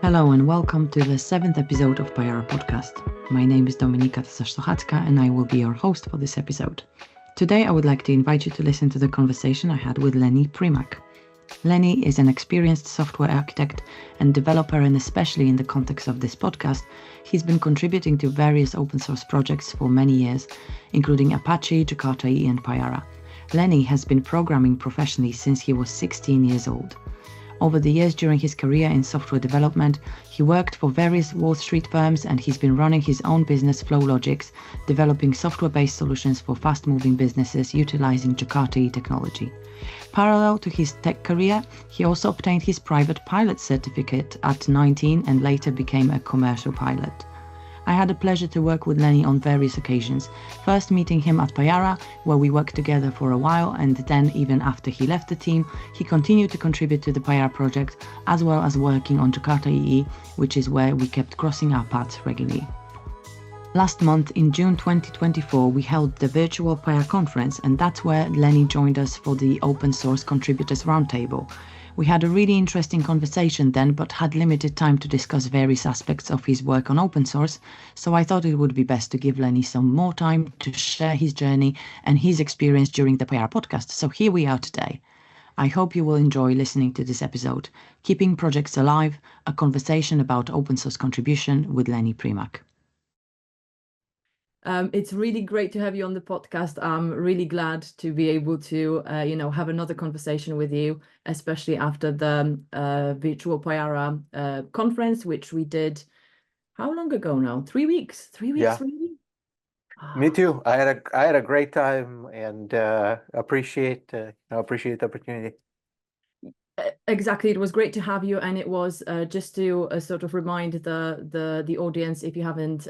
Hello and welcome to the 7th episode of Payara Podcast. My name is Dominika Tasarz-Sochacka and I will be your host for this episode. Today I would like to invite you to listen to the conversation I had with Lenny Primak. Lenny is an experienced software architect and developer, and especially in the context of this podcast, he's been contributing to various open source projects for many years, including Apache, Jakarta EE and Payara. Lenny has been programming professionally since he was 16 years old. Over the years during his career in software development, he worked for various Wall Street firms and he's been running his own business, Flow Logix, developing software-based solutions for fast-moving businesses utilizing Jakarta EE technology. Parallel to his tech career, he also obtained his private pilot certificate at 19 and later became a commercial pilot. I had the pleasure to work with Lenny on various occasions, first meeting him at Payara, where we worked together for a while, and then even after he left the team, he continued to contribute to the Payara project, as well as working on Jakarta EE, which is where we kept crossing our paths regularly. Last month, in June 2024, we held the Virtual Payara Conference, and that's where Lenny joined us for the Open Source Contributors Roundtable. We had a really interesting conversation then, but had limited time to discuss various aspects of his work on open source, so I thought it would be best to give Lenny some more time to share his journey and his experience during the Payara podcast. So here we are today. I hope you will enjoy listening to this episode, Keeping Projects Alive, a conversation about open source contribution with Lenny Primak. It's really great to have you on the podcast. I'm really glad to be able to, have another conversation with you, especially after the Virtual Payara conference, which we did, how long ago now? 3 weeks? 3 weeks, Yeah. really? Me too. I had a great time and appreciate the opportunity. Exactly. It was great to have you, and it was just to sort of remind the audience, if you haven't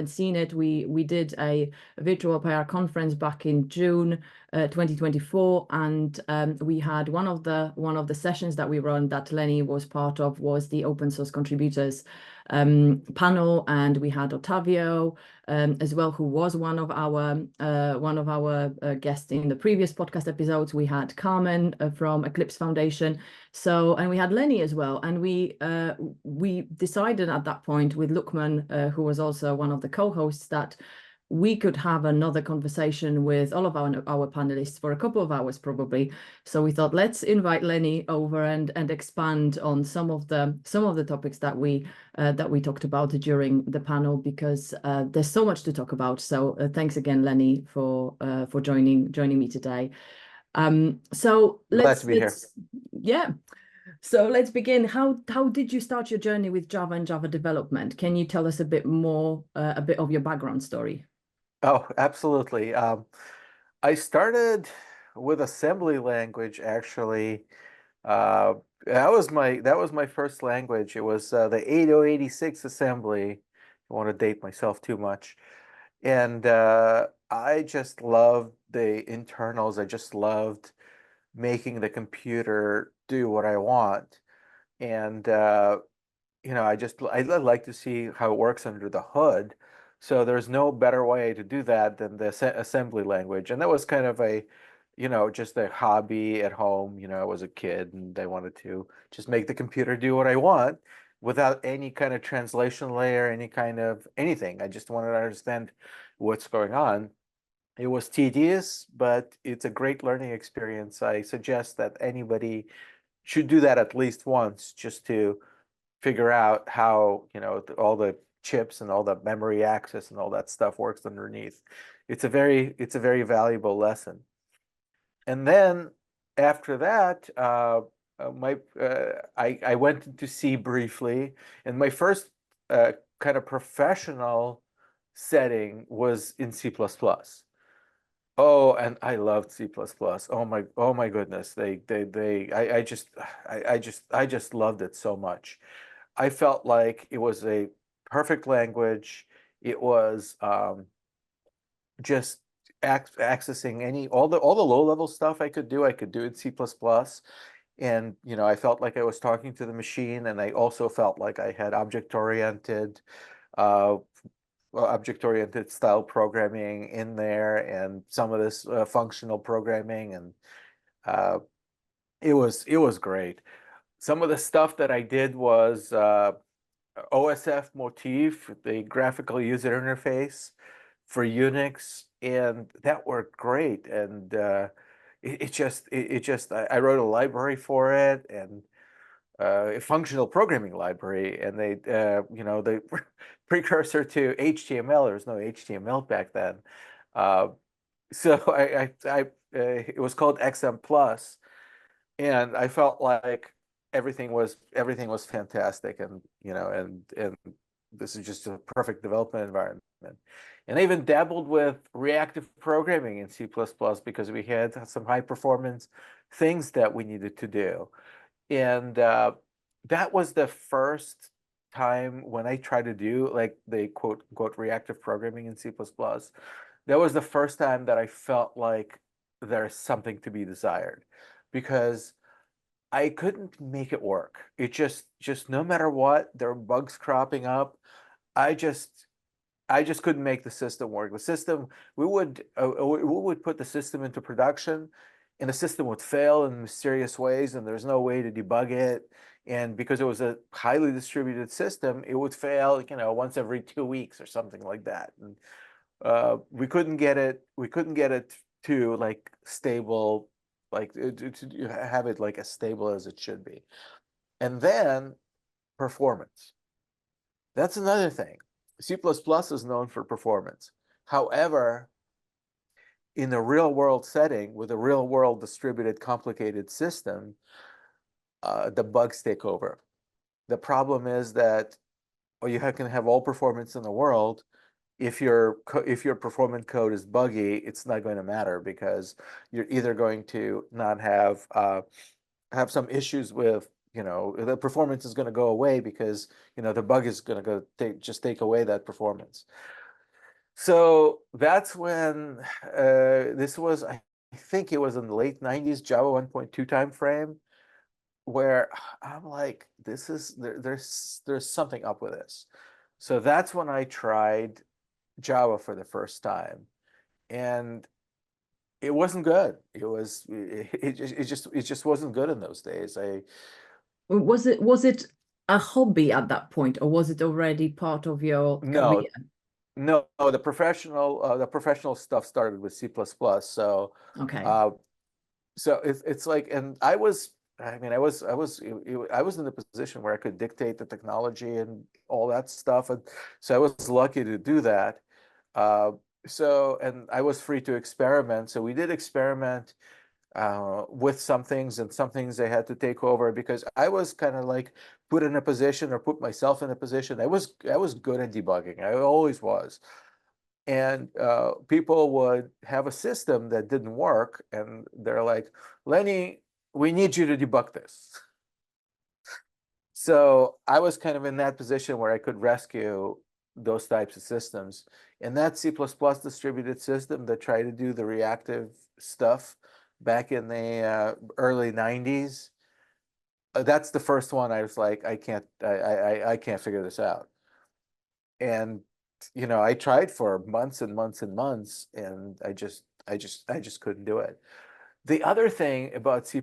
seen it, we did a Virtual Payara conference back in June 2024, and we had one of the sessions that we run that Lenny was part of was the open source contributors panel, and we had Ottavio as well, who was one of our guests in the previous podcast episodes. We had Carmen from Eclipse Foundation, and we had Lenny as well, and we decided at that point with Lukman, who was also one of the co-hosts, that we could have another conversation with all of our panelists for a couple of hours probably. So we thought, let's invite Lenny over and expand on some of the topics that we talked about during the panel, because there's so much to talk about. So thanks again, Lenny, for joining me today. So Glad to be here. Yeah. So let's begin. How did you start your journey with Java and Java development? Can you tell us a bit more, a bit of your background story? Oh, absolutely. I started with assembly language, actually. That was my first language. It was the 8086 assembly. I don't want to date myself too much. And I just loved the internals. I just loved making the computer do what I want. And I like to see how it works under the hood. So there's no better way to do that than the assembly language. And that was kind of just a hobby at home. I was a kid and I wanted to just make the computer do what I want without any kind of translation layer, any kind of anything. I just wanted to understand what's going on. It was tedious, but it's a great learning experience. I suggest that anybody should do that at least once, just to figure out how all the chips and all the memory access and all that stuff works underneath. It's a very valuable lesson. And then after that, I went into C briefly, and my first kind of professional setting was in C++. Oh, and I loved C++. Oh my goodness. I just loved it so much. I felt like it was a perfect language. It was just accessing all the low-level stuff I could do in C++. And I felt like I was talking to the machine, and I also felt like I had object-oriented style programming in there, and some of this functional programming, and it was great. some of the stuff that I did was OSF motif, the graphical user interface for Unix, and that worked great. And I wrote a library for it, and a functional programming library, and they, the precursor to HTML. There was no HTML back then. So it was called XM Plus, and I felt like everything was fantastic, and and this is just a perfect development environment. And I even dabbled with reactive programming in C++ because we had some high performance things that we needed to do. And that was the first time when I tried to do like the quote unquote reactive programming in C++. That was the first time that I felt like there's something to be desired, because I couldn't make it work. It just no matter what, there were bugs cropping up. I just couldn't make the system work. The system, we would put the system into production, and the system would fail in mysterious ways, and there's no way to debug it. And because it was a highly distributed system, it would fail, once every 2 weeks or something like that. And we couldn't get it to like stable, like to have it like as stable as it should be. And then performance. That's another thing. C++ is known for performance. However, in a real world setting with a real world distributed complicated system, the bugs take over. The problem is that you can have all performance in the world. If your performance code is buggy, it's not going to matter, because you're either going to not have some issues with, the performance is going to go away because the bug is going to take away that performance. So that's when this was, I think it was in the late 90s, Java 1.2 time frame, where I'm like, there's something up with this. So that's when I tried Java for the first time, and it wasn't good. It just wasn't good in those days. Was it a hobby at that point, or was it already part of your career? No, the professional stuff started with C++. So Okay. So it's like, and I was in a position where I could dictate the technology and all that stuff, and so I was lucky to do that. And I was free to experiment. So we did experiment with some things, and some things I had to take over because I was kind of like put myself in a position. I was good at debugging. I always was. And people would have a system that didn't work, and they're like, Lenny, we need you to debug this. So I was kind of in that position where I could rescue those types of systems. And that C++ distributed system that tried to do the reactive stuff back in the early 90s, that's the first one I was like, I can't figure this out. And I tried for months and months and months, and I just couldn't do it. The other thing about C++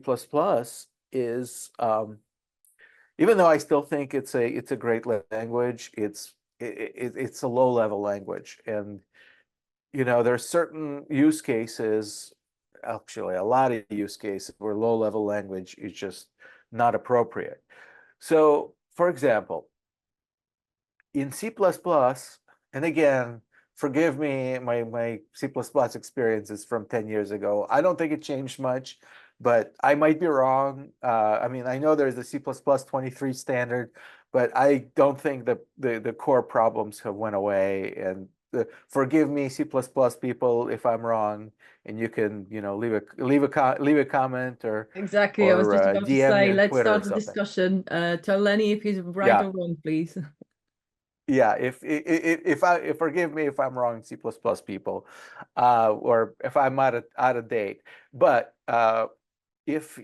is, even though I still think it's a great language, it's a low level language, and there's certain use cases, actually a lot of use cases, where low level language is just not appropriate. So, for example, in C++, and again, forgive me, my C++ experience is from 10 years ago. I don't think it changed much, but I might be wrong. I mean, I know there's a C++ 23 standard, but I don't think that the core problems have went away. And forgive me, C++ people, if I'm wrong, and you can, leave a comment or Exactly. I was just about to DM me say, on let's Twitter or start a something. discussion. Tell Lenny if he's right Yeah. or wrong, please. Yeah, if forgive me if I'm wrong, C++ people, or if I'm out of date. But if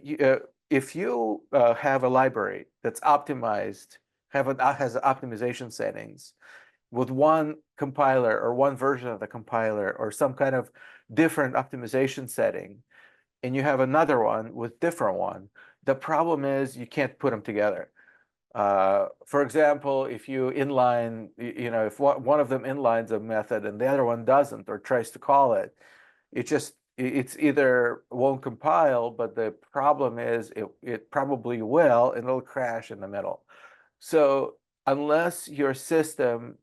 you have a library that's optimized, has optimization settings with one compiler or one version of the compiler or some kind of different optimization setting, and you have another one with different one, The problem is you can't put them together. For example, if you inline, if one of them inlines a method and the other one doesn't or tries to call it, it's either won't compile, but the problem is it probably will, and it'll crash in the middle. So unless your system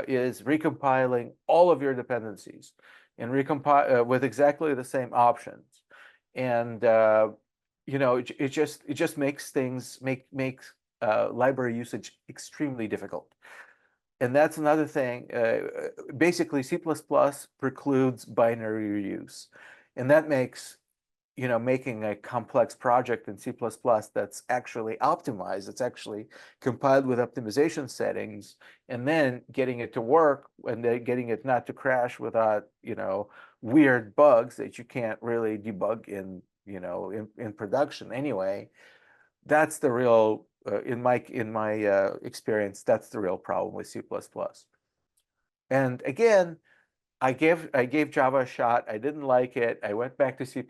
is recompiling all of your dependencies and recompile with exactly the same options, and it just makes things makes library usage extremely difficult. And that's another thing. Basically, C++ precludes binary reuse, and that makes making a complex project in C++ that's actually optimized, it's actually compiled with optimization settings, and then getting it to work and then getting it not to crash without weird bugs that you can't really debug in production anyway. That's the real in my experience, that's the real problem with C++. And again, I gave Java a shot. I didn't like it. I went back to C++,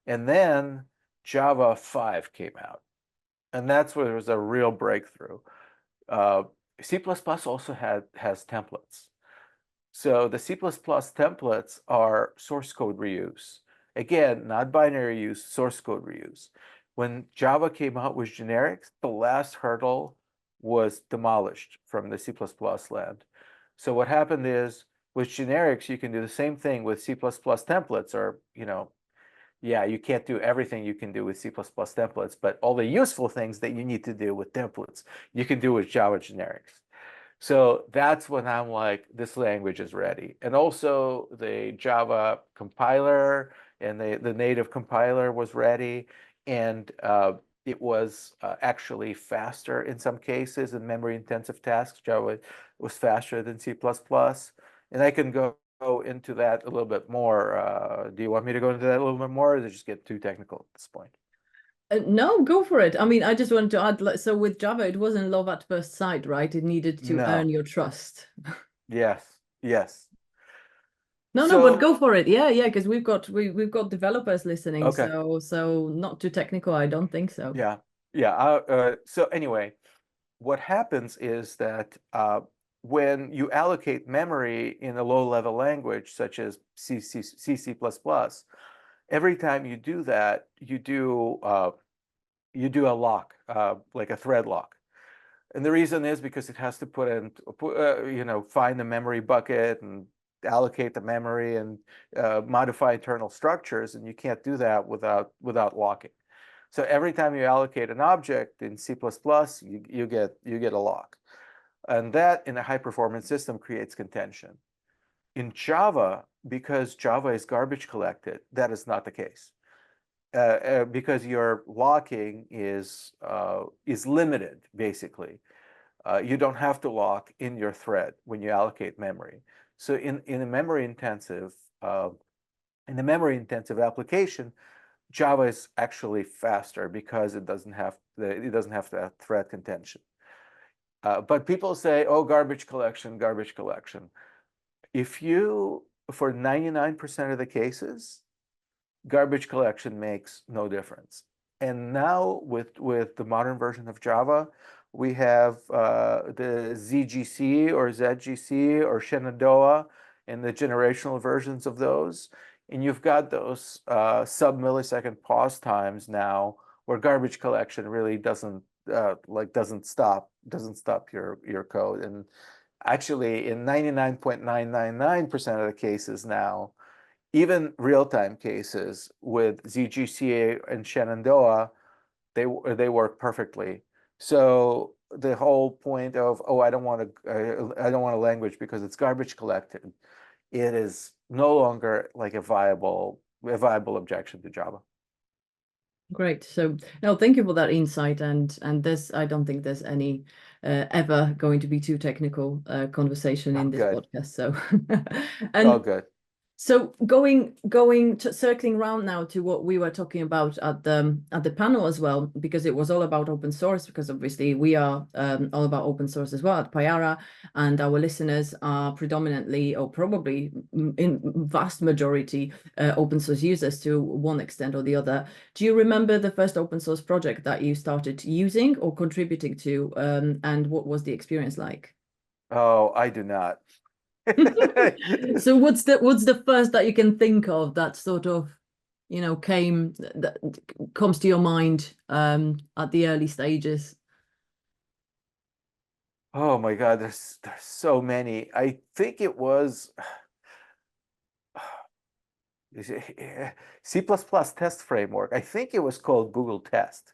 and then Java 5 came out, and that's where there was a real breakthrough. C++ also has templates. So the C++ templates are source code reuse. Again, not binary use, source code reuse. When Java came out with generics, the last hurdle was demolished from the C++ land. So what happened is, with generics, you can do the same thing with C++ templates, or, yeah, you can't do everything you can do with C++ templates, but all the useful things that you need to do with templates, you can do with Java generics. So that's when I'm like, this language is ready. And also the Java compiler and the native compiler was ready. And it was actually faster in some cases in memory intensive tasks. Java was faster than C++. And I can go into that a little bit more. Do you want me to go into that a little bit more, or does it just get too technical at this point? No, go for it. I mean, I just wanted to add, so with Java, it wasn't love at first sight, right? It needed to earn your trust. Yes, yes. No, but go for it. Yeah, because we've got developers listening. Okay. So not too technical, I don't think so. Yeah. So anyway, what happens is that when you allocate memory in a low-level language such as C, every time you do that, you do a lock, like a thread lock. And the reason is because it has to find the memory bucket and allocate the memory and modify internal structures, and you can't do that without locking. So every time you allocate an object in C++, you get a lock, and that in a high-performance system creates contention. In Java, because Java is garbage collected, that is not the case. Because your locking is limited, basically. You don't have to lock in your thread when you allocate memory. So in a memory intensive application, Java is actually faster because it doesn't have to have thread contention. But people say, oh, garbage collection. For 99% of the cases, garbage collection makes no difference. And now with the modern version of Java, we have the ZGC or ZGC or Shenandoah and the generational versions of those. And you've got those sub-millisecond pause times now where garbage collection really doesn't stop your code. And actually in 99.999% of the cases now, even real-time cases with ZGCA and Shenandoah, they work perfectly. So the whole point of, oh, I don't want a language because it's garbage collected, it is no longer like a viable objection to Java. Great. So no, thank you for that insight. And this, I don't think there's any ever going to be too technical conversation in this podcast. So and good. So circling around now to what we were talking about at the panel as well, because it was all about open source, because obviously we are all about open source as well at Payara, and our listeners are predominantly, or probably in vast majority, open source users to one extent or the other. Do you remember the first open source project that you started using or contributing to, and what was the experience like? Oh, I do not. So what's the first that you can think of that sort of, that comes to your mind at the early stages? Oh my God, there's so many. I think it was C++ test framework. I think it was called Google Test.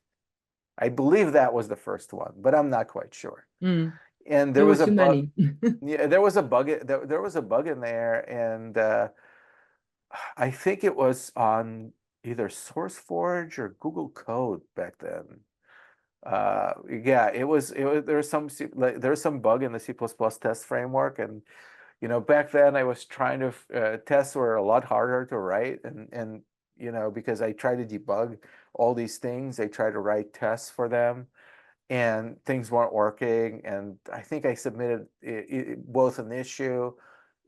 I believe that was the first one, but I'm not quite sure. Mm. And There there were was a too bug. many. Yeah, there was a bug in there, and I think it was on either SourceForge or Google Code back then. Yeah, there was there was some bug in the C++ test framework, and back then I was trying to tests were a lot harder to write, and because I tried to debug all these things, I tried to write tests for them, and things weren't working, and I think I submitted both an issue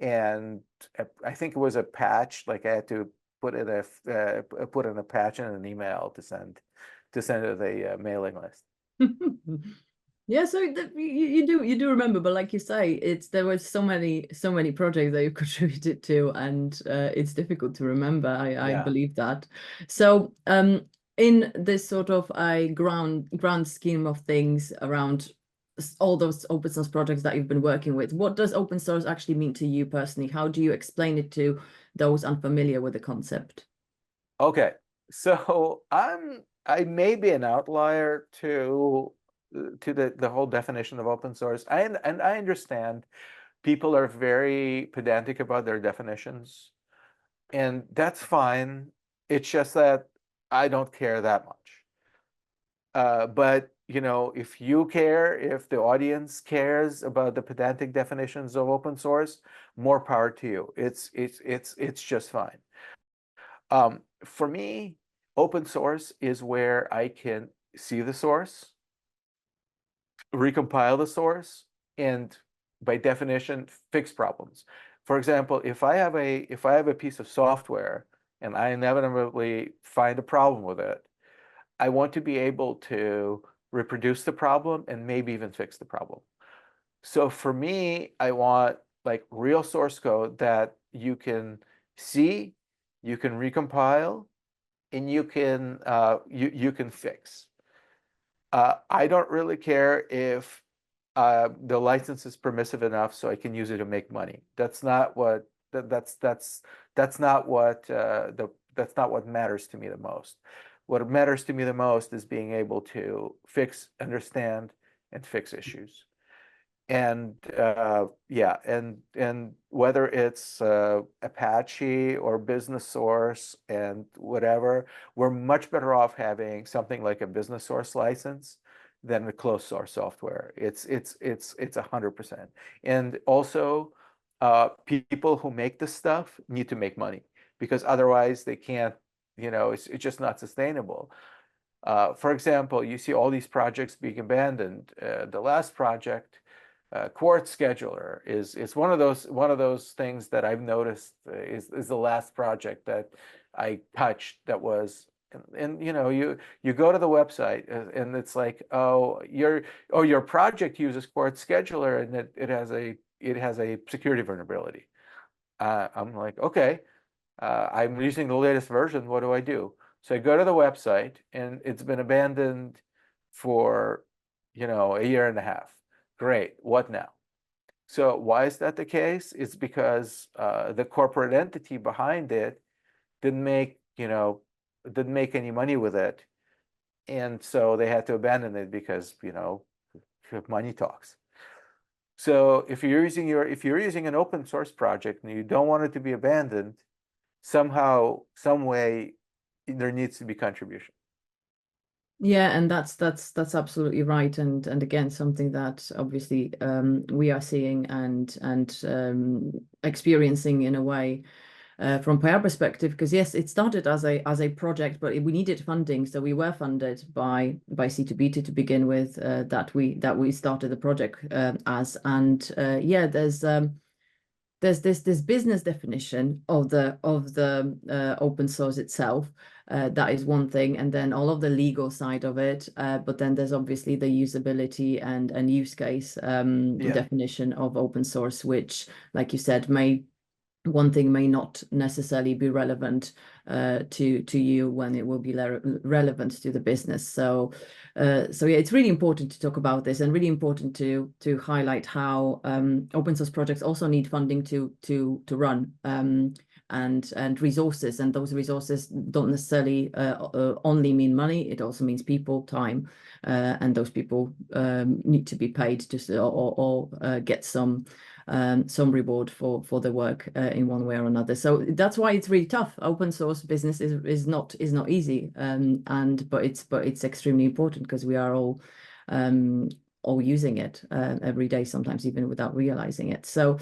and I think it was a patch, like I had to put in a patch in an email to send to the mailing list. Yeah, so you do remember, but like you say, there was so many projects that you contributed to, and it's difficult to remember. I Yeah. believe that. So in this sort of a grand scheme of things around all those open source projects that you've been working with, what does open source actually mean to you personally? How do you explain it to those unfamiliar with the concept? Okay. So I may be an outlier to the whole definition of open source. And I understand people are very pedantic about their definitions, and that's fine. It's just that I don't care that much. But if you care, if the audience cares about the pedantic definitions of open source, more power to you. It's just fine. For me, open source is where I can see the source, recompile the source, and by definition, fix problems. For example, if I have a piece of software and I inevitably find a problem with it, I want to be able to reproduce the problem and maybe even fix the problem. So for me, I want like real source code that you can see, you can recompile, and you can fix. I don't really care if the license is permissive enough so I can use it to make money. That's not what that's not what that's not what matters to me the most. What matters to me the most is being able to fix, understand, and fix issues. And yeah, and whether it's Apache or business source and whatever, we're much better off having something like a business source license than the closed source software. It's 100%. And also, people who make this stuff need to make money, because otherwise they can't. It's just not sustainable. For example, you see all these projects being abandoned. The last project, Quartz Scheduler, is one of those things that I've noticed is the last project that I touched that was. And you go to the website and it's like, oh, your project uses Quartz Scheduler, and it has a security vulnerability. I'm like, okay, I'm using the latest version. What do I do? So I go to the website, and it's been abandoned for, a year and a half. Great. What now? So why is that the case? It's because the corporate entity behind it didn't make, didn't make any money with it. And so they had to abandon it because, money talks. So if you're using an open source project and you don't want it to be abandoned, somehow, some way, there needs to be contribution. Yeah, and that's absolutely right, and again something that obviously we are seeing and experiencing in a way. from Payara perspective, because yes, it started as a project, but we needed funding, so we were funded by C2B2 to begin with. That we started the project as, and yeah, there's this business definition of the open source itself. That is one thing, and then all of the legal side of it. But then there's obviously the usability and use case definition of open source, which, like you said, one thing may not necessarily be relevant to you when it will be relevant to the business. So yeah, it's really important to talk about this, and really important to highlight how open source projects also need funding to run, and resources, and those resources don't necessarily only mean money. It also means people, time, and those people need to be paid or get some reward for the work in one way or another. So that's why it's really tough. Open source business is not easy, but it's extremely important, because we are all using it every day, sometimes even without realizing it. So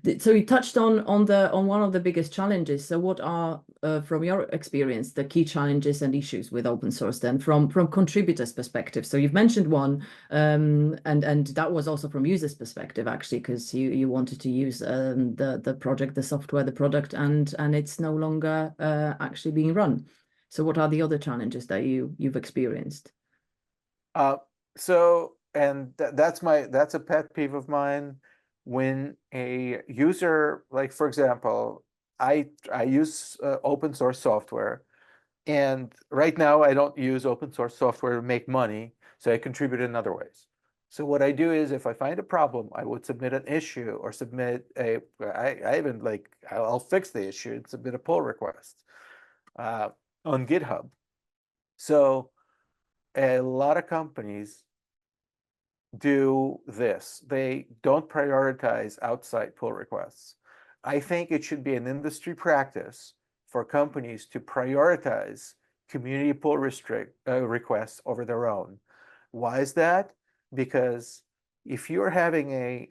you touched on one of the biggest challenges. So what are from your experience the key challenges and issues with open source then, from contributors' perspective? So you've mentioned one, and that was also from users' perspective, actually, because you wanted to use the project, the software, the product, and it's no longer actually being run. So what are the other challenges that you've experienced? That's a pet peeve of mine. When a user, like for example, I use open source software, and right now I don't use open source software to make money, so I contribute in other ways. So what I do is, if I find a problem, I would submit an issue, or submit I even, like, I'll fix the issue and submit a pull request on GitHub. So a lot of companies do this. They don't prioritize outside pull requests. I think it should be an industry practice for companies to prioritize community pull requests over their own. Why is that? Because if you're having a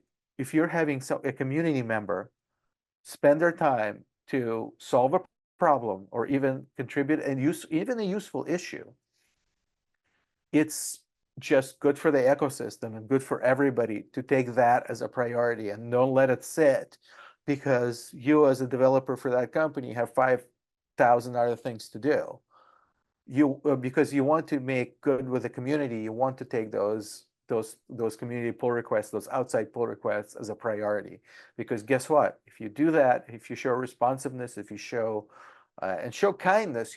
community member spend their time to solve a problem, or even contribute and even a useful issue, it's just good for the ecosystem and good for everybody to take that as a priority, and don't let it sit because you, as a developer for that company, have 5,000 other things to do. Because you want to make good with the community, you want to take those community pull requests, those outside pull requests, as a priority. Because guess what? If you do that, if you show responsiveness, if you show and show kindness,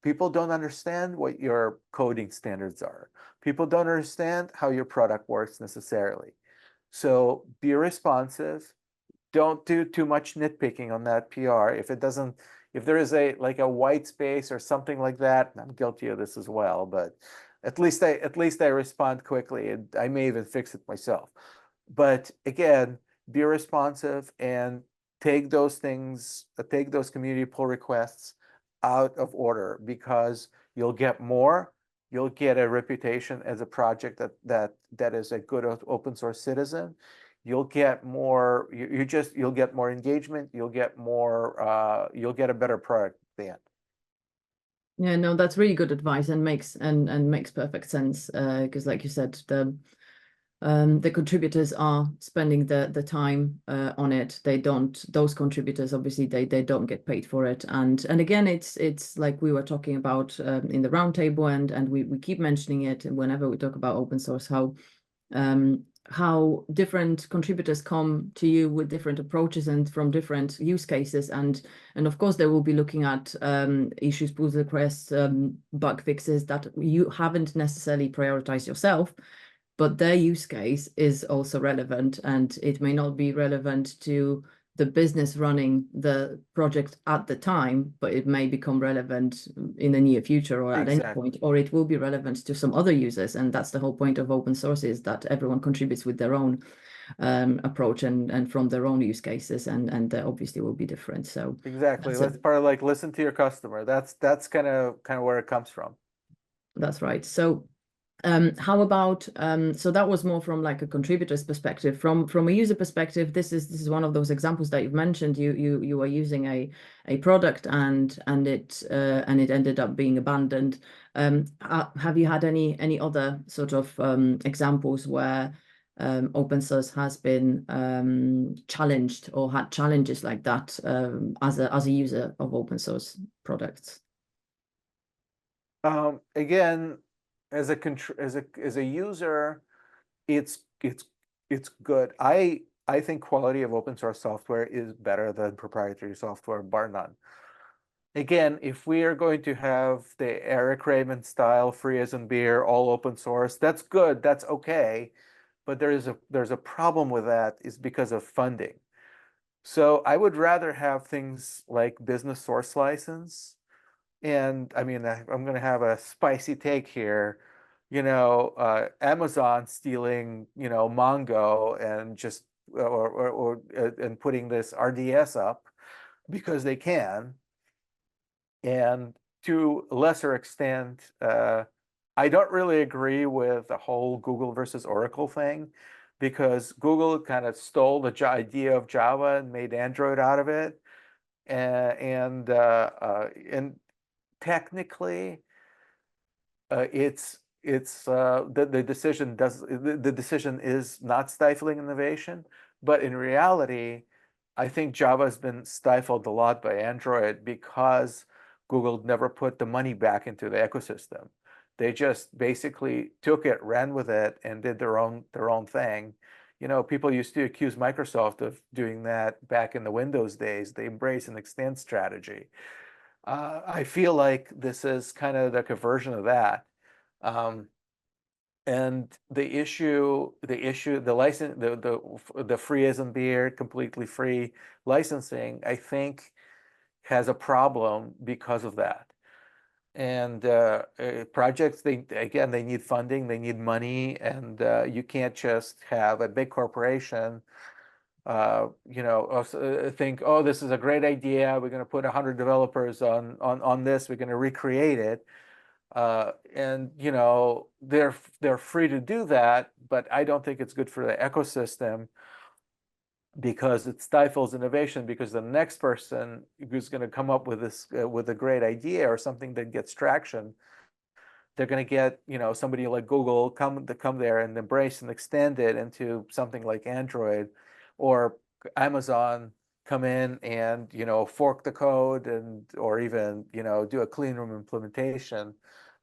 people don't understand what your coding standards are. People don't understand how your product works necessarily. So be responsive. Don't do too much nitpicking on that PR. If there is a white space or something like that, and I'm guilty of this as well, but at least I respond quickly, and I may even fix it myself. But again, be responsive and take those community pull requests out of order, because you'll get a reputation as a project that is a good open source citizen. You'll get more you'll get more engagement, you'll get a better product at the end. Yeah, no, that's really good advice, and makes perfect sense, because like you said, the contributors are spending the time on it. Those contributors, obviously, they don't get paid for it. And again, it's like we were talking about in the roundtable, and we keep mentioning it whenever we talk about open source, how different contributors come to you with different approaches and from different use cases, and of course they will be looking at issues, pull requests, bug fixes that you haven't necessarily prioritized yourself, but their use case is also relevant, and it may not be relevant to the business running the project at the time, but it may become relevant in the near future, or at any point, or it will be relevant to some other users. And that's the whole point of open source, is that everyone contributes with their own approach and from their own use cases, and they obviously will be different. So exactly, that's part of, like, listen to your customer. That's kind of where it comes from. That's right. So How about so that was more from like a contributor's perspective. From a user perspective, this is one of those examples that you've mentioned. You were using a product and it ended up being abandoned. Have you had any other sort of examples where open source has been challenged or had challenges like that as a user of open source products? Again, as a user, it's good. I think quality of open source software is better than proprietary software, bar none. Again, if we are going to have the Eric Raymond style, free as in beer, all open source, that's good, that's okay. But there's a problem with that is because of funding. So I would rather have things like business source license. And I mean, I'm going to have a spicy take here. Amazon stealing, Mongo and just and putting this RDS up because they can. And to a lesser extent, I don't really agree with the whole Google versus Oracle thing, because Google kind of stole the idea of Java and made Android out of it. And technically, the decision is not stifling innovation, but in reality, I think Java has been stifled a lot by Android because Google never put the money back into the ecosystem. They just basically took it, ran with it, and did their own thing. People used to accuse Microsoft of doing that back in the Windows days. They embrace and extend strategy. I feel like this is kind of like a version of that. Um, and the license, the free as in beer, completely free licensing, I think, has a problem because of that. And projects, they need funding, they need money, and you can't just have a big corporation think, oh, this is a great idea. We're going to put 100 developers on this. We're going to recreate it. And they're free to do that, but I don't think it's good for the ecosystem because it stifles innovation, because the next person who's going to come up with this with a great idea or something that gets traction, they're going to get somebody like Google come there and embrace and extend it into something like Android, or Amazon come in and fork the code or even do a clean room implementation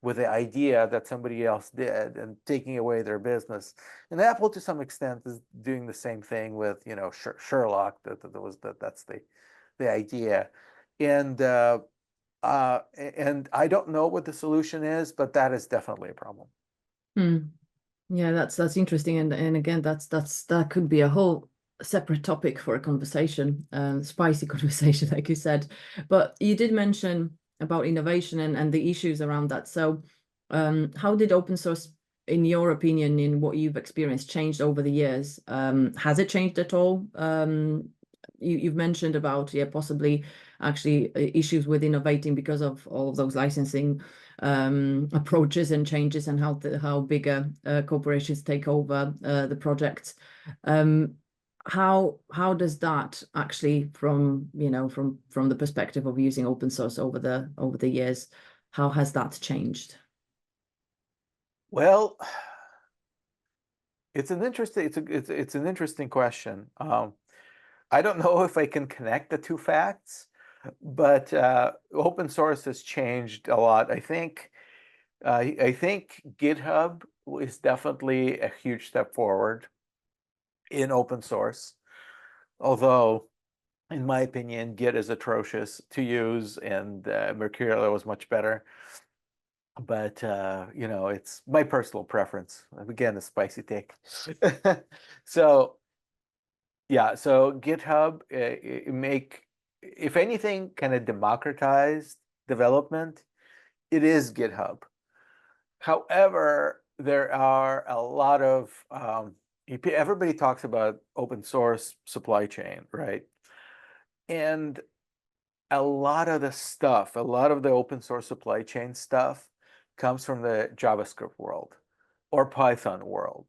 with the idea that somebody else did and taking away their business. And Apple to some extent is doing the same thing with Sherlock. That's the idea. And I don't know what the solution is, but that is definitely a problem. Yeah, that's interesting, and again, that could be a whole separate topic for a conversation, spicy conversation, like you said. But you did mention about innovation and the issues around that. So, how did open source, in your opinion, in what you've experienced, changed over the years? Has it changed at all? You've mentioned about possibly actually issues with innovating because of all of those licensing approaches and changes, and how bigger corporations take over the projects. How does that actually, from the perspective of using open source over the years, how has that changed? Well, it's an interesting question. I don't know if I can connect the two facts, but open source has changed a lot. I think GitHub is definitely a huge step forward in open source, although in my opinion, Git is atrocious to use, and Mercurial was much better. But it's my personal preference. Again, a spicy take. So yeah, so GitHub if anything, kind of democratized development. It is GitHub. However, there are a lot of everybody talks about open source supply chain, right? And a lot of the open source supply chain stuff comes from the JavaScript world. or Python world.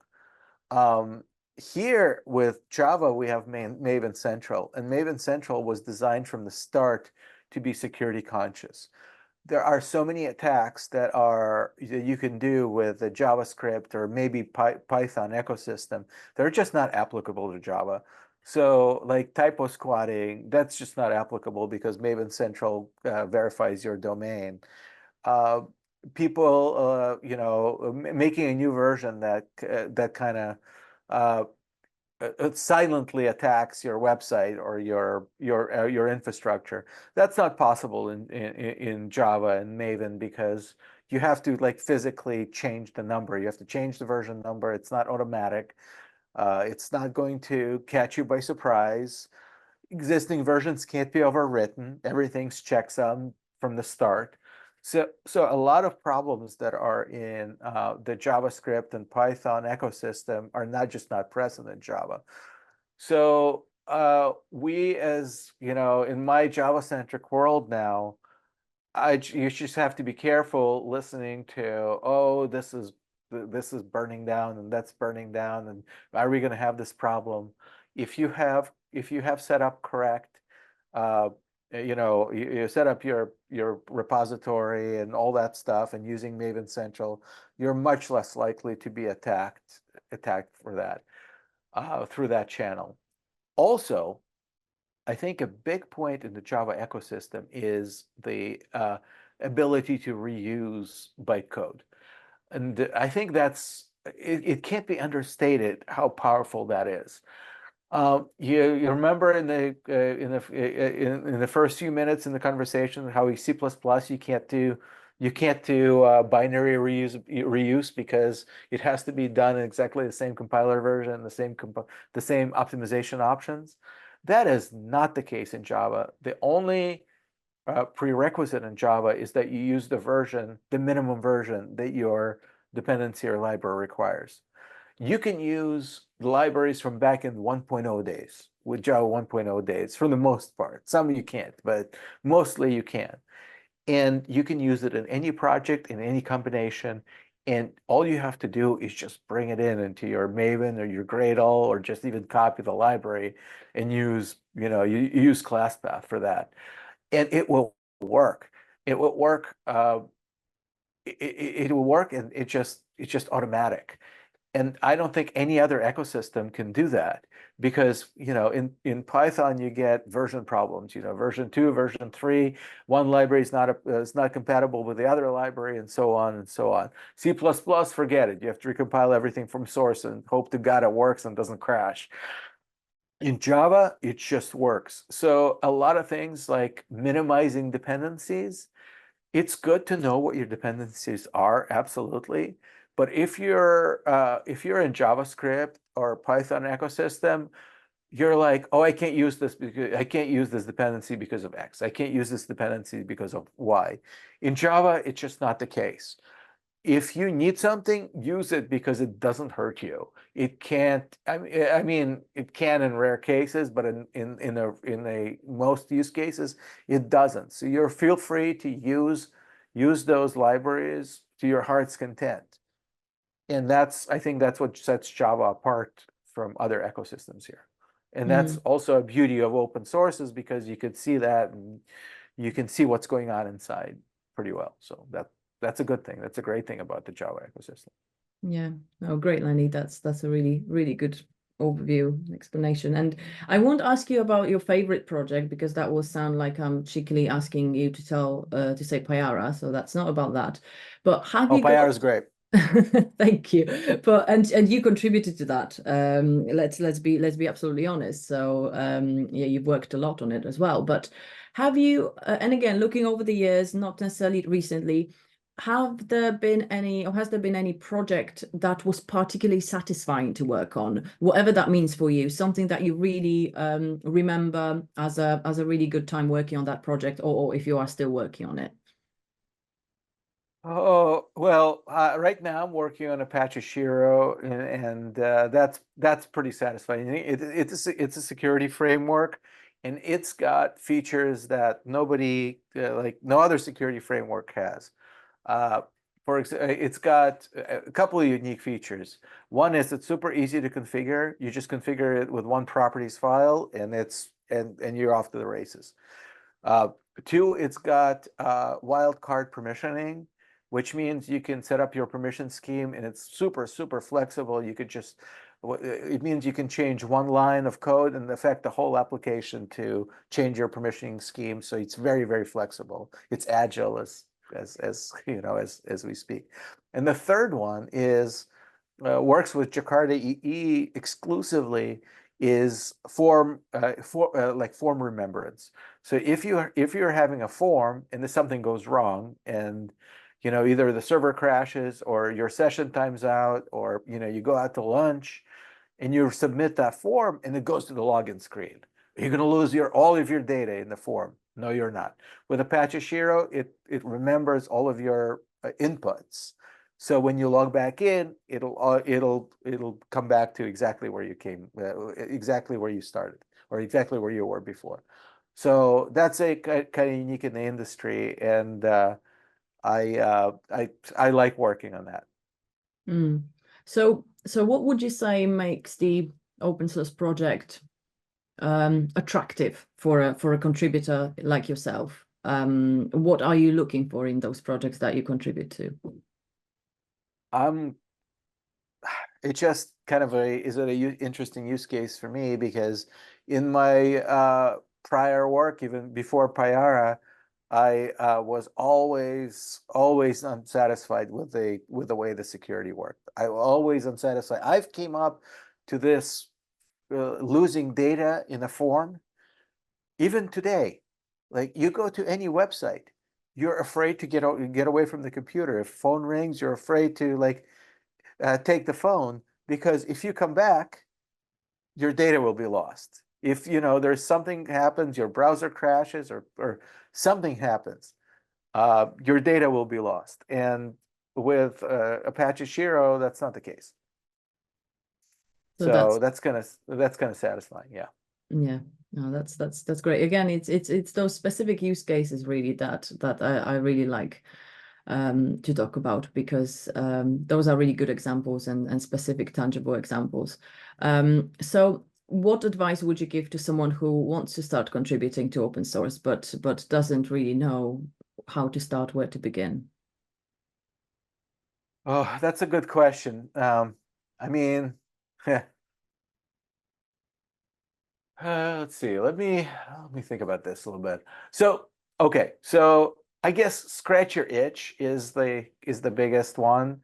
Um, Here with Java, we have Maven Central, and Maven Central was designed from the start to be security conscious. There are so many attacks that you can do with the JavaScript or maybe Python ecosystem. They're just not applicable to Java. So like typo squatting, that's just not applicable because Maven Central verifies your domain. Uh, People, making a new version that kind of uh, silently attacks your website or your infrastructure. That's not possible in Java and Maven because you have to like physically change the number. You have to change the version number. It's not automatic. It's not going to catch you by surprise. Existing versions can't be overwritten. Everything's checksum from the start. So a lot of problems that are in the JavaScript and Python ecosystem are not present in Java. So we, as you know, in my Java-centric world now, you just have to be careful listening to, oh, this is burning down and that's burning down, and are we going to have this problem? If you have set up correct, uh, you set up your repository and all that stuff, and using Maven Central, you're much less likely to be attacked for that through that channel. Also, I think a big point in the Java ecosystem is the ability to reuse bytecode. And I think it can't be understated how powerful that is. You remember in the first few minutes in the conversation how in C++ you can't do binary reuse because it has to be done in exactly the same compiler version, the same optimization options. That is not the case in Java. The only prerequisite in Java is that you use the minimum version that your dependency or library requires. You can use the libraries from back in 1.0 days with Java 1.0 days for the most part. Some you can't, but mostly you can. And you can use it in any project, in any combination. And all you have to do is just bring it into your Maven or your Gradle, or just even copy the library and you use ClassPath for that. And it will work. It will work. It will work, and it's just automatic. And I don't think any other ecosystem can do that because, in Python, you get version problems, version 2, version 3, one library is not compatible with the other library, and so on and so on. C++, forget it. You have to recompile everything from source and hope to God it works and doesn't crash. In Java, it just works. So a lot of things like minimizing dependencies, it's good to know what your dependencies are, absolutely. But if you're in JavaScript or Python ecosystem, you're like, oh, I can't use this because I can't use this dependency because of X. I can't use this dependency because of Y. In Java, it's just not the case. If you need something, use it because it doesn't hurt you. It can't. I mean, it can in rare cases, but in most use cases, it doesn't. So feel free to use those libraries to your heart's content. And I think that's what sets Java apart from other ecosystems here. And that's also a beauty of open sources, because you could see that and you can see what's going on inside pretty well. So that's a good thing. That's a great thing about the Java ecosystem. Yeah. Oh, great, Lenny. That's a really, really good overview explanation. And I won't ask you about your favorite project, because that will sound like I'm cheekily asking you to say Payara. So that's not about that. But have you Payara is great. Thank you. But and you contributed to that. Let's be absolutely honest. So yeah, you've worked a lot on it as well. But have you? And again, looking over the years, not necessarily recently, have there been any, or has there been any project that was particularly satisfying to work on, whatever that means for you? Something that you really remember as a really good time working on that project, or if you are still working on it. Oh, well, right now I'm working on Apache Shiro, and that's pretty satisfying. It's a security framework, and it's got features that no other security framework has. Uh, it's got a couple of unique features. One is it's super easy to configure. You just configure it with one properties file, and you're off to the races. Uh, Two, it's got wildcard permissioning, which means you can set up your permission scheme, and it's super, super flexible. You could just, it means you can change one line of code and affect the whole application to change your permissioning scheme. So it's very, very flexible. It's agile as as we speak. And the third one is works with Jakarta EE exclusively, is form remembrance. So if you're having a form and something goes wrong, and either the server crashes or your session times out, or you go out to lunch and you submit that form and it goes to the login screen, you're going to lose all of your data in the form. No, you're not. With Apache Shiro, it remembers all of your inputs. So when you log back in, it'll come back to exactly where you came, exactly where you started, or exactly where you were before. So that's a kind of unique in the industry, and I like working on that. Mm. So what would you say makes the open source project attractive for a contributor like yourself? What are you looking for in those projects that you contribute to? It's just kind of interesting use case for me, because in my prior work, even before Payara, I was always unsatisfied with the way the security worked. I was always unsatisfied. I've came up to this losing data in a form even today. Like, you go to any website, you're afraid to get away from the computer. If phone rings, you're afraid to take the phone, because if you come back, your data will be lost. If there's something happens, your browser crashes, or something happens, your data will be lost. And with Apache Shiro, that's not the case. So that's kind of satisfying. Yeah. Yeah. No, that's great. Again, it's those specific use cases really that I really like to talk about, because those are really good examples and specific tangible examples. So what advice would you give to someone who wants to start contributing to open source but doesn't really know how to start, where to begin? Oh, that's a good question. I mean, let's see. Let me think about this a little bit. So, okay. So I guess scratch your itch is the biggest one,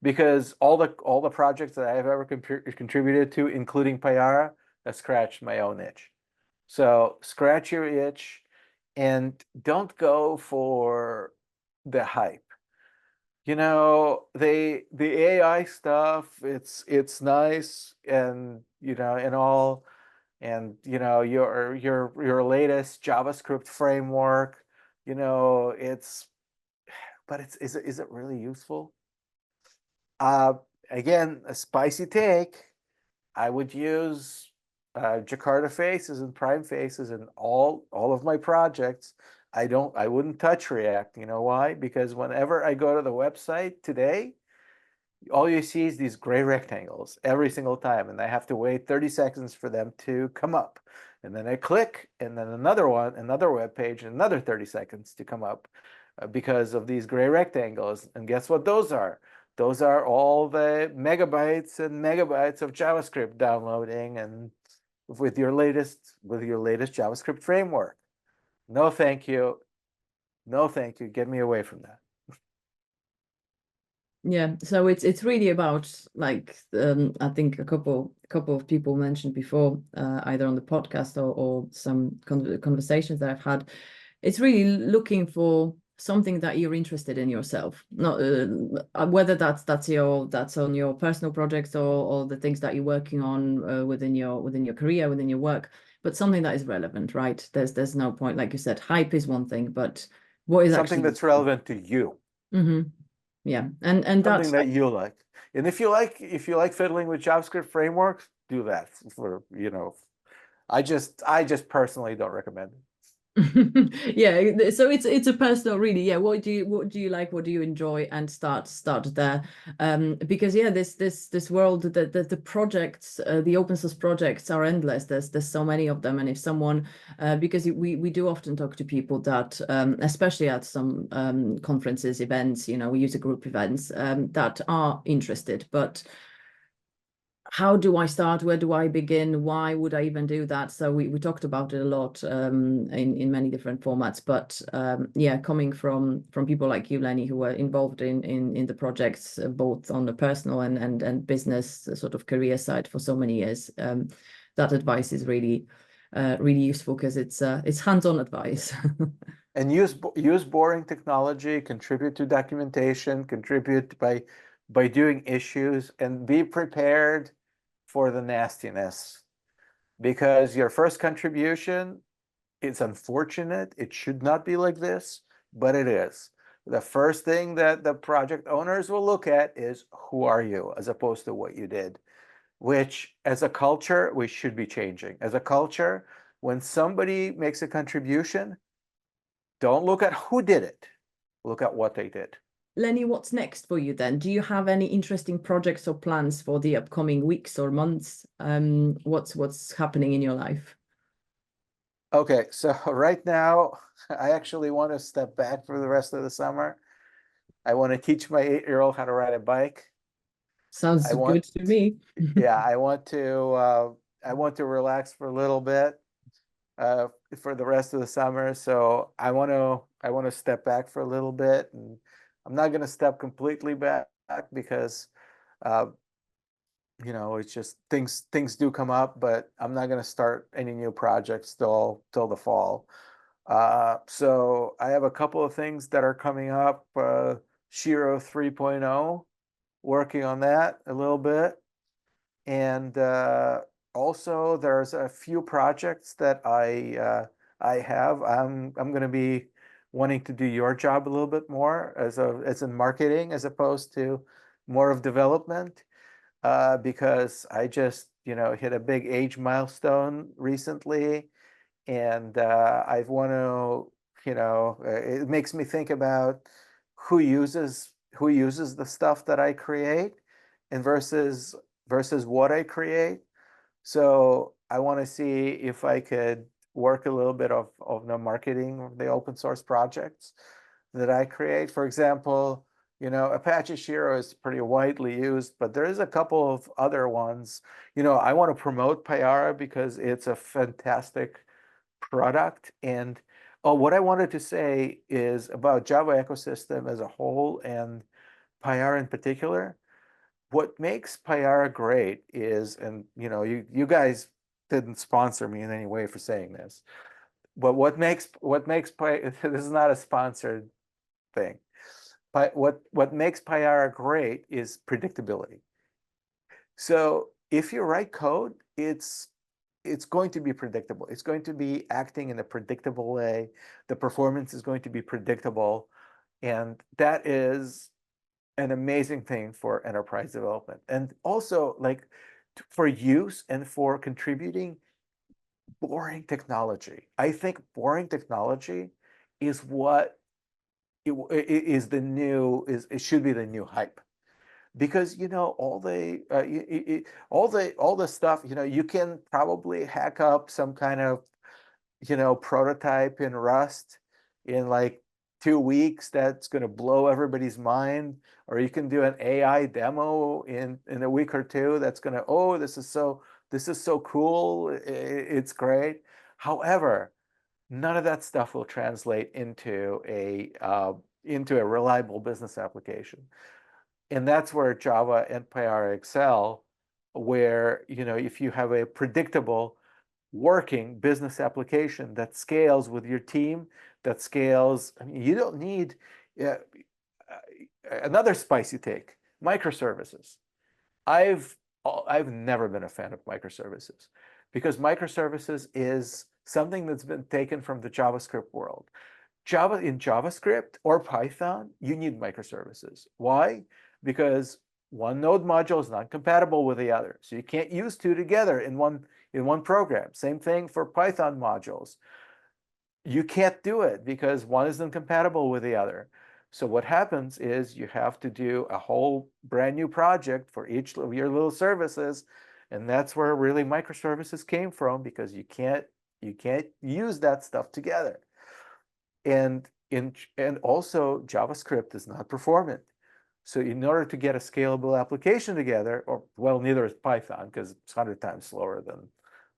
because all the projects that I have ever contributed to, including Payara, have scratched my own itch. So scratch your itch, and don't go for the hype. The AI stuff, it's nice, and all, and your latest JavaScript framework, it's but is it really useful? Again, a spicy take. I would use Jakarta faces and prime faces in all of my projects. I wouldn't touch React. You know why? Because whenever I go to the website today, all you see is these gray rectangles every single time, and I have to wait 30 seconds for them to come up. And then I click, and then another web page, and another 30 seconds to come up, because of these gray rectangles. And guess what those are? Those are all the megabytes and megabytes of JavaScript downloading, and with your latest JavaScript framework. No, thank you. No, thank you. Get me away from that. Yeah, so it's really about, like, I think a couple of people mentioned before, either on the podcast or some conversations that I've had. It's really looking for something that you're interested in yourself, not whether that's on your personal projects or the things that you're working on within your career, within your work, but something that is relevant, right? There's no point, like you said, hype is one thing, but what is something actually that's relevant to you. Mm-hmm. Yeah, and something that you like. And if you like fiddling with JavaScript frameworks, do that. I just personally don't recommend it. Yeah, so it's a personal, really. Yeah, what do you like, what do you enjoy, and start there. Because yeah, this world, the projects, the open source projects are endless. There's so many of them, and if someone, because we do often talk to people that, especially at some conferences, events, we use a group events, that are interested, but how do I start? Where do I begin? Why would I even do that? So we talked about it a lot, in many different formats. But yeah, coming from people like you, Lenny, who were involved in the projects, both on the personal and business sort of career side for so many years, that advice is really really useful, because it's hands-on advice. And use boring technology, contribute to documentation, contribute by doing issues, and be prepared for the nastiness, because your first contribution, it's unfortunate. It should not be like this, but it is. The first thing that the project owners will look at is who are you, as opposed to what you did, which as a culture, we should be changing. As a culture, when somebody makes a contribution, don't look at who did it, look at what they did. Lenny, what's next for you then? Do you have any interesting projects or plans for the upcoming weeks or months? What's happening in your life? Okay, so right now, I actually want to step back for the rest of the summer. I want to teach my 8-year-old how to ride a bike. Sounds I want, good to me. yeah, I want to relax for a little bit uh, for the rest of the summer. So I want to step back for a little bit, and I'm not going to step completely back because uh, it's just things do come up, but I'm not going to start any new projects till the fall. So I have a couple of things that are coming up. Shiro 3.0, working on that a little bit. And also there's a few projects that I have. I'm going to be wanting to do your job a little bit more as in marketing, as opposed to more of development, because I just hit a big age milestone recently, and I want to it makes me think about who uses the stuff that I create, and versus what I create. So I want to see if I could work a little bit of the marketing of the open source projects that I create. For example, Apache Shiro is pretty widely used, but there is a couple of other ones. I want to promote Payara because it's a fantastic product. And what I wanted to say is about Java ecosystem as a whole, and Payara in particular. What makes Payara great is, and you guys didn't sponsor me in any way for saying this, but this is not a sponsored thing. But what makes Payara great is predictability. So if you write code, it's going to be predictable. It's going to be acting in a predictable way. The performance is going to be predictable. And that is an amazing thing for enterprise development. And also, like, for use and for contributing, boring technology. I think boring technology is what is the new is it should be the new hype, because all the stuff, you can probably hack up some kind of prototype in Rust in like 2 weeks that's going to blow everybody's mind, or you can do an AI demo in a week or two that's going to, oh, this is so cool, it's great. However, none of that stuff will translate into a reliable business application. And that's where Java and Payara excel, where if you have a predictable working business application that scales with your team, that scales, I mean, you don't need uh, another spicy take, microservices. I've I've never been a fan of microservices, because microservices is something that's been taken from the JavaScript world. In JavaScript or Python, you need microservices. Why? Because one node module is not compatible with the other. So you can't use two together in one program. Same thing for Python modules. you can't do it because one is incompatible with the other. So what happens is you have to do a whole brand new project for each of your little services. And that's where really microservices came from, because you can't use that stuff together. And also JavaScript is not performant. So in order to get a scalable application together, or well, neither is Python because it's 100 times slower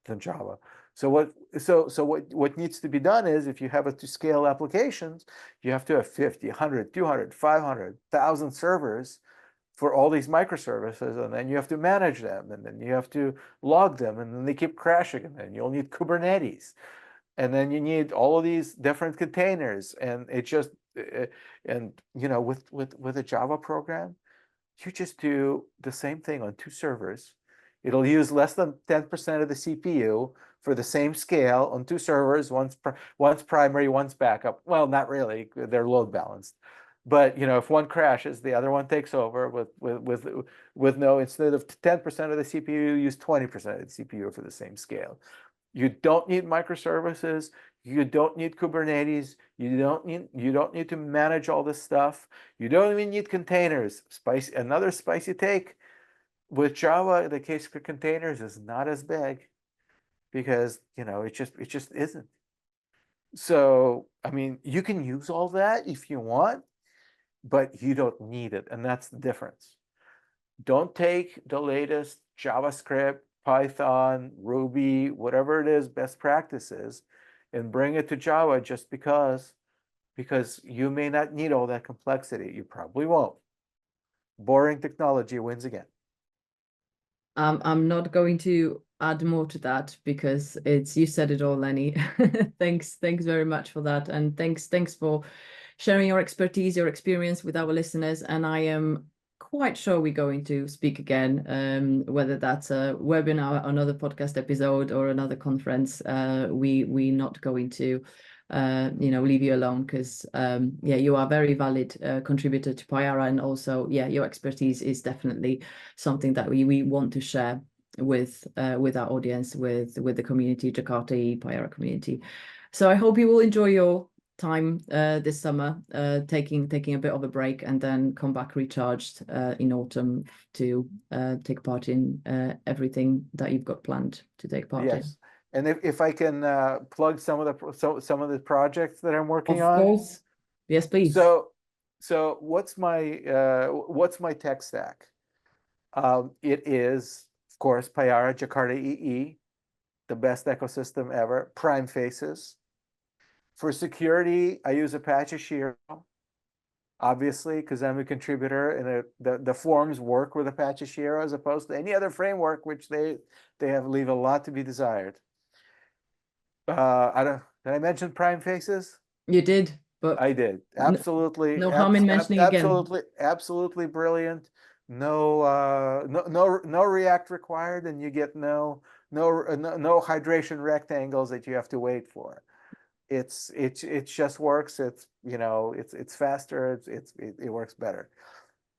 than Java. So what needs to be done is, if you have to scale applications, you have to have 50, 100, 200, 500, 1,000 servers for all these microservices, and then you have to manage them, and then you have to log them, and then they keep crashing, and then you'll need Kubernetes, and then you need all of these different containers, and it just and with a Java program, you just do the same thing on two servers. It'll use less than 10% of the CPU for the same scale on two servers, one's primary, one's backup. Well, not really, they're load balanced. But if one crashes, the other one takes over with no, instead of 10% of the CPU, use 20% of the CPU for the same scale. You don't need microservices. You don't need Kubernetes. You don't need to manage all this stuff. You don't even need containers. Another spicy take with Java, the case for containers is not as big, because it just isn't. So I mean, you can use all that if you want, but you don't need it, and that's the difference. Don't take the latest JavaScript, Python, Ruby, whatever it is, best practices, and bring it to Java just because you may not need all that complexity. You probably won't. Boring technology wins again. I'm not going to add more to that because you said it all, Lenny. Thanks very much for that, and thanks for sharing your expertise, your experience with our listeners. And I am quite sure we're going to speak again, whether that's a webinar, another podcast episode, or another conference. We're not going to leave you alone, because you are a very valid contributor to Payara, and also your expertise is definitely something that we want to share with our audience, with the community, Jakarta EE Payara community. So I hope you will enjoy your time this summer, taking a bit of a break, and then come back recharged in autumn to take part in everything that you've got planned to take part in. Yes. And if I can plug some of the projects that I'm working Of on. course. Yes, please. So what's my tech stack? It is, of course, Payara Jakarta EE, the best ecosystem ever. Prime faces. For security, I use Apache Shiro, obviously, because I'm a contributor, and the forms work with Apache Shiro as opposed to any other framework, which they leave a lot to be desired. Did I mention prime faces? You did, but I did. Absolutely. no harm in mentioning again. Absolutely brilliant. No React required, and you get no hydration rectangles that you have to wait for. It just works. It's faster. It works better.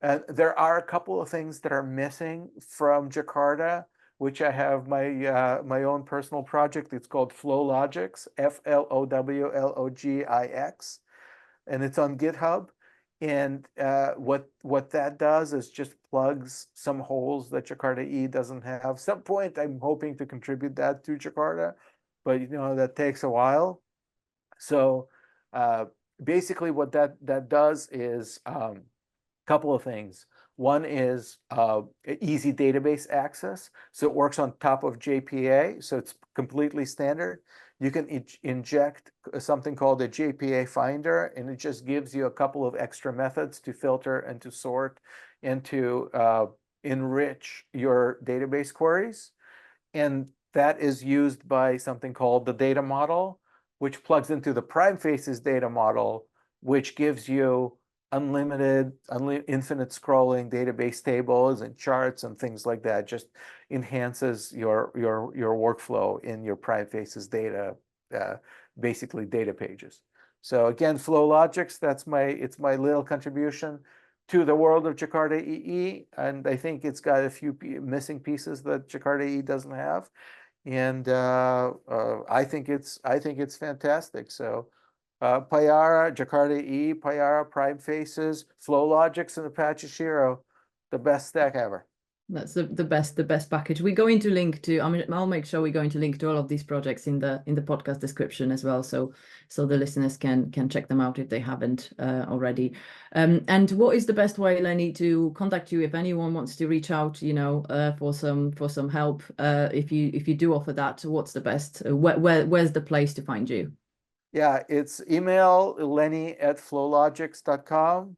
And there are a couple of things that are missing from Jakarta, which I have my own personal project. It's called Flow Logix, FLOWLOGIX, and it's on GitHub. And what that does is just plugs some holes that Jakarta EE doesn't have. Some point I'm hoping to contribute that to Jakarta, but that takes a while. So basically, what that does is a couple of things. One is easy database access. So it works on top of JPA, so it's completely standard. You can inject something called a JPA finder, and it just gives you a couple of extra methods to filter and to sort and to enrich your database queries. And that is used by something called the data model, which plugs into the prime faces data model, which gives you unlimited, infinite scrolling database tables and charts and things like that. Just enhances your workflow in your prime faces data, basically data pages. So again, Flow Logix, it's my little contribution to the world of Jakarta EE, and I think it's got a few missing pieces that Jakarta EE doesn't have. and I think it's fantastic. So Payara, Jakarta EE, Payara, Prime Faces, Flow Logix, and Apache Shiro, the best stack ever. That's the best package. We're going to link to. I mean, I'll make sure we're going to link to all of these projects in the podcast description as well, so the listeners can check them out if they haven't already. And what is the best way, Lenny, to contact you if anyone wants to reach out, for some help? If you do offer that, what's the best? Where's the place to find you? Yeah, it's email lenny@flowlogix.com.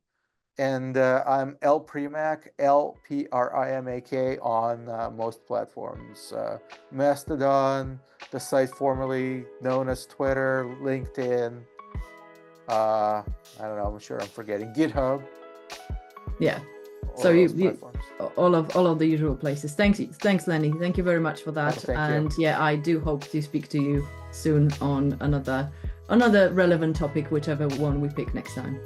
And I'm L Primak, LPRIMAK on most platforms. Mastodon, the site formerly known as Twitter, LinkedIn. I don't know, I'm sure I'm forgetting GitHub. Yeah. So you all of the usual places. Thanks, Lenny. Thank you very much for that. And yeah, I do hope to speak to you soon on another relevant topic, whichever one we pick next time.